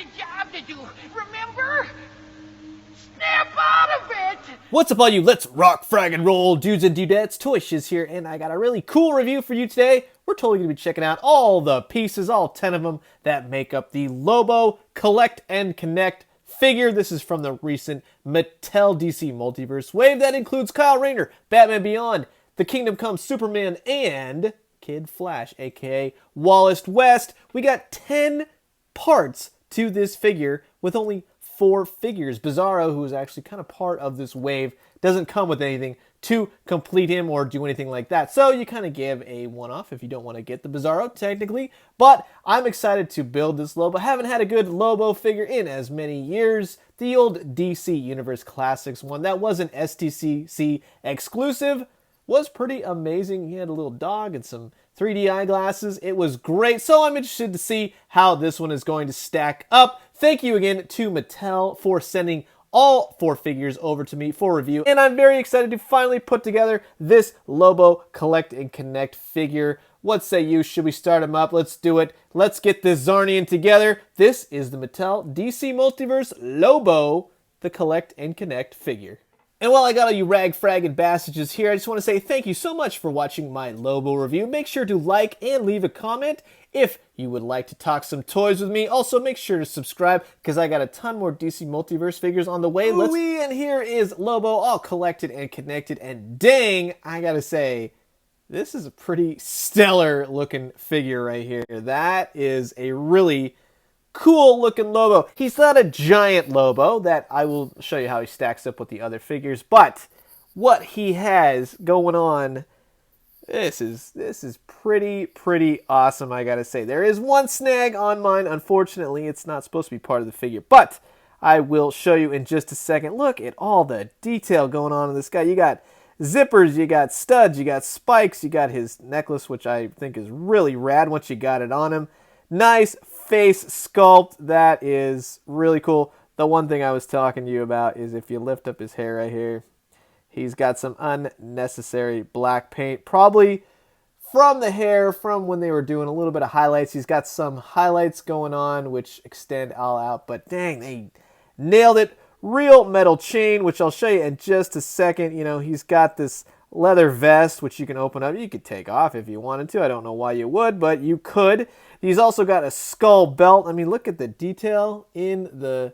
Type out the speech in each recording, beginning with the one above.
a job to do, remember? Snap out of it! What's up, all you Let's Rock, Frag, and Roll dudes and dudettes? Toy Shiz here, and I got a really cool review for you today. We're totally going to be checking out all the pieces, all 10 of them, that make up the LOBO Collect and Connect figure. This is from the recent Mattel DC Multiverse wave that includes Kyle Rayner, Batman Beyond, The Kingdom Come Superman, and Kid Flash, aka Wallace West. We got 10 parts to this figure with only 4 figures. Bizarro, who is actually kind of part of this wave, doesn't come with anything to complete him or do anything like that. So you kind of give a one-off if you don't want to get the Bizarro, technically. But I'm excited to build this Lobo. Haven't had a good Lobo figure in as many years. The old DC Universe Classics one that was an STCC exclusive was pretty amazing. He had a little dog and some 3D eyeglasses. It was great. So I'm interested to see how this one is going to stack up. Thank you again to Mattel for sending all 4 figures over to me for review. And I'm very excited to finally put together this Lobo Collect and Connect figure. What say you? Should we start him up? Let's do it. Let's get this Zarnian together. This is the Mattel DC Multiverse Lobo, the Collect and Connect figure. And while I got all you rag, frag, and bassages here, I just want to say thank you so much for watching my Lobo review. Make sure to like and leave a comment if you would like to talk some toys with me. Also, make sure to subscribe because I got a ton more DC Multiverse figures on the way. And here is Lobo all collected and connected. And dang, I gotta say, this is a pretty stellar looking figure right here. That is a really cool looking Lobo. He's not a giant Lobo, that I will show you how he stacks up with the other figures, but what he has going on, this is pretty awesome, I gotta say. There is one snag on mine. Unfortunately, it's not supposed to be part of the figure, but I will show you in just a second. Look at all the detail going on in this guy. You got zippers, you got studs, you got spikes, you got his necklace, which I think is really rad once you got it on him. Nice face sculpt. That is really cool. The one thing I was talking to you about is if you lift up his hair right here, he's got some unnecessary black paint, probably from the hair from when they were doing a little bit of highlights. He's got some highlights going on which extend all out, but dang, they nailed it. Real metal chain, which I'll show you in just a second. You know, he's got this leather vest which you can open up. You could take off if you wanted to. I don't know why you would, but you could. He's also got a skull belt. I mean, look at the detail in the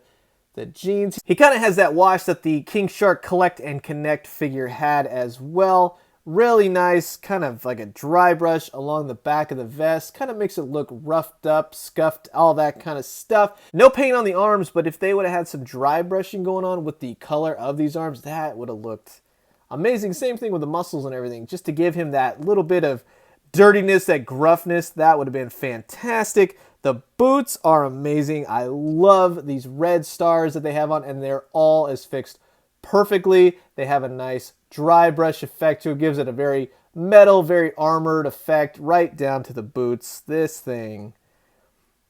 jeans. He kind of has that wash that the King Shark Collect and Connect figure had as well. Really nice, kind of like a dry brush along the back of the vest. Kind of makes it look roughed up, scuffed, all that kind of stuff. No paint on the arms, but if they would have had some dry brushing going on with the color of these arms, that would have looked amazing. Same thing with the muscles and everything. Just to give him that little bit of dirtiness, that gruffness, that would have been fantastic. The boots are amazing. I love these red stars that they have on, and they're all as fixed perfectly. They have a nice dry brush effect to it. Gives it a very metal, very armored effect right down to the boots. This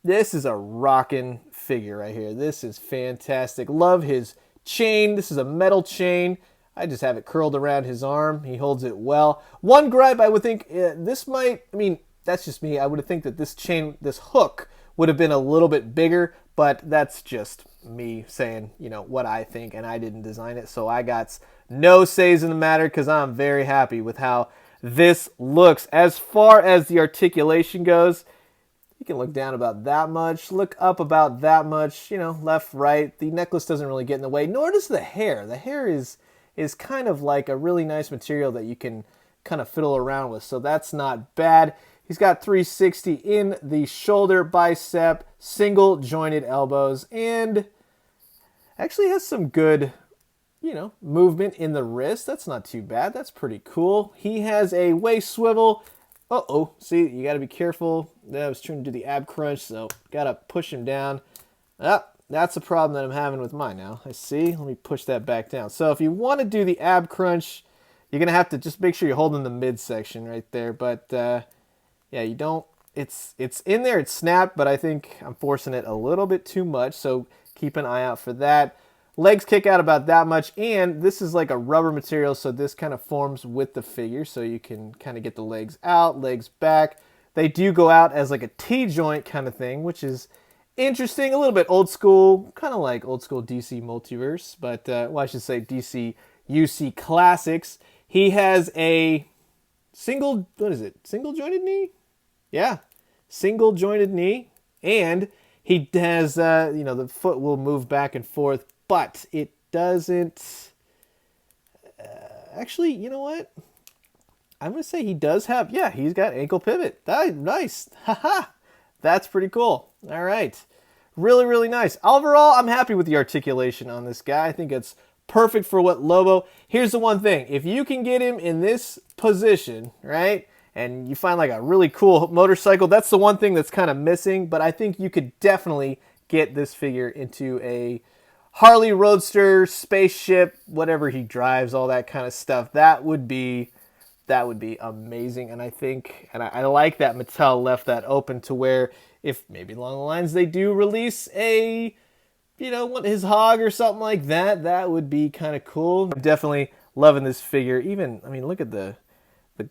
is a rockin' figure right here. This is fantastic. Love his chain. This is a metal chain. I just have it curled around his arm. He holds it well. One gripe, I would think, this might, I mean, that's just me. I would think that this chain, this hook, would have been a little bit bigger, but that's just me saying, you know, what I think, and I didn't design it, so I got no says in the matter because I'm very happy with how this looks. As far as the articulation goes, you can look down about that much, look up about that much, you know, left, right. The necklace doesn't really get in the way, nor does the hair. The hair is kind of like a really nice material that you can kind of fiddle around with, so that's not bad. He's got 360 in the shoulder, bicep, single jointed elbows, and actually has some good, you know, movement in the wrist. That's not too bad. That's pretty cool. He has a waist swivel. Uh-oh, see, you got to be careful. I was trying to do the ab crunch, so got to push him down. That's a problem that I'm having with mine now. I see. Let me push that back down. So if you want to do the ab crunch, you're going to have to just make sure you're holding the midsection right there. But, yeah, you don't, it's in there, it's snapped, but I think I'm forcing it a little bit too much. So keep an eye out for that. Legs kick out about that much, and this is like a rubber material, so this kind of forms with the figure, so you can kind of get the legs out, legs back. They do go out as like a T-joint kind of thing, which is interesting, a little bit old school, kind of like old school DC Multiverse, but well, I should say DC UC Classics. He has a single jointed knee? Yeah, single jointed knee, and he has, the foot will move back and forth, but it doesn't. Actually, you know what? I'm going to say he does have, yeah, he's got ankle pivot. Nice. Haha. That's pretty cool. All right. Really, really nice. Overall, I'm happy with the articulation on this guy. I think it's perfect for what Lobo. Here's the one thing. If you can get him in this position, right, and you find like a really cool motorcycle, that's the one thing that's kind of missing, but I think you could definitely get this figure into a Harley Roadster, spaceship, whatever he drives, all that kind of stuff. That would be amazing. And I think, and I like that Mattel left that open to where if maybe along the lines they do release a, his hog or something like that, that would be kind of cool. I'm definitely loving this figure. Even, I mean, look at the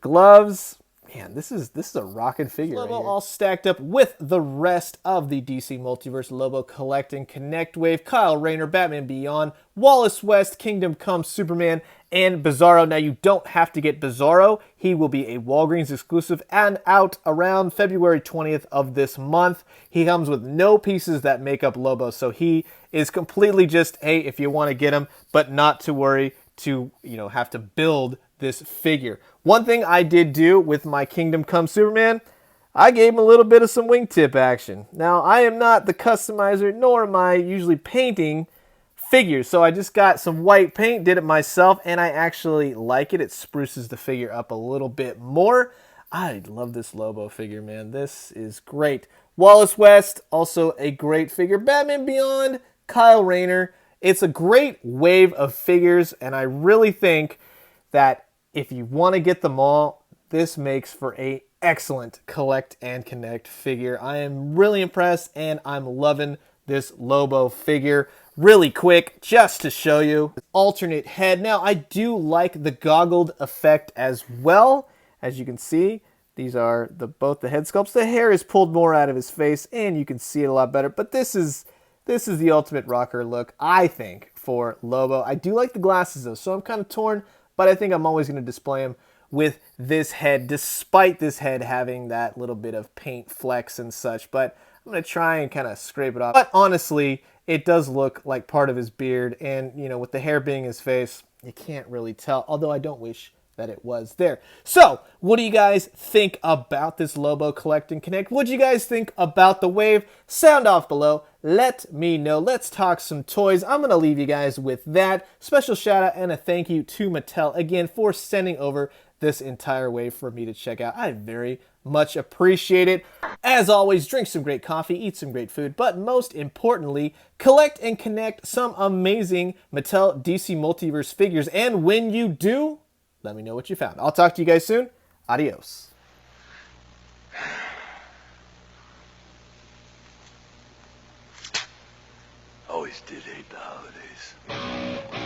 gloves. Man, this is a rockin' figure. Lobo right all stacked up with the rest of the DC Multiverse Lobo Collect and Connect wave. Kyle Rayner, Batman Beyond, Wallace West, Kingdom Come Superman, and Bizarro. Now, you don't have to get Bizarro. He will be a Walgreens exclusive and out around February 20th of this month. He comes with no pieces that make up Lobo, so he is completely just, hey, if you want to get him, but not to worry to, have to build this figure. One thing I did do with my Kingdom Come Superman, I gave him a little bit of some wingtip action. Now, I am not the customizer, nor am I usually painting figures, so I just got some white paint, did it myself, and I actually like it. It spruces the figure up a little bit more. I love this Lobo figure, man. This is great. Wallace West, also a great figure. Batman Beyond, Kyle Rayner. It's a great wave of figures, and I really think that if you want to get them all, this makes for an excellent collect and connect figure. I am really impressed, and I'm loving this Lobo figure. Really quick, just to show you, alternate head. Now, I do like the goggled effect as well. As you can see, these are both the head sculpts. The hair is pulled more out of his face, and you can see it a lot better. But this is the ultimate rocker look, I think, for Lobo. I do like the glasses, though, so I'm kind of torn. But I think I'm always going to display him with this head, despite this head having that little bit of paint flecks and such. But I'm going to try and kind of scrape it off. But honestly, it does look like part of his beard. And, with the hair being his face, you can't really tell. Although I don't wish that it was there. So, what do you guys think about this Lobo Collect and Connect? What do you guys think about the wave? Sound off below. Let me know. Let's talk some toys. I'm going to leave you guys with that. Special shout out and a thank you to Mattel again for sending over this entire wave for me to check out. I very much appreciate it. As always, drink some great coffee, eat some great food, but most importantly, collect and connect some amazing Mattel DC Multiverse figures. And when you do, let me know what you found. I'll talk to you guys soon. Adios. Always did hate the holidays.